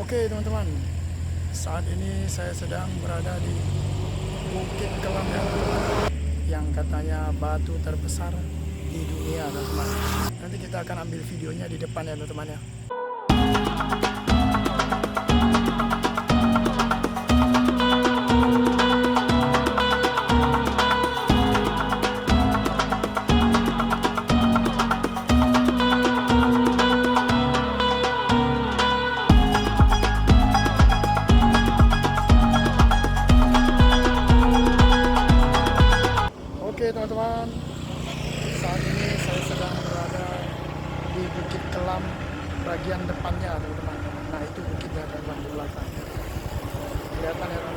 Oke teman-teman, saat ini saya sedang berada di bukit kelam yang katanya batu terbesar di dunia teman-teman. Nanti kita akan ambil videonya di depan ya teman-teman ya. Oke teman-teman, saat ini saya sedang berada di bukit kelam bagian depannya teman-teman. Nah itu bukitnya teman-teman di belakang. Kelihatan ya teman-teman.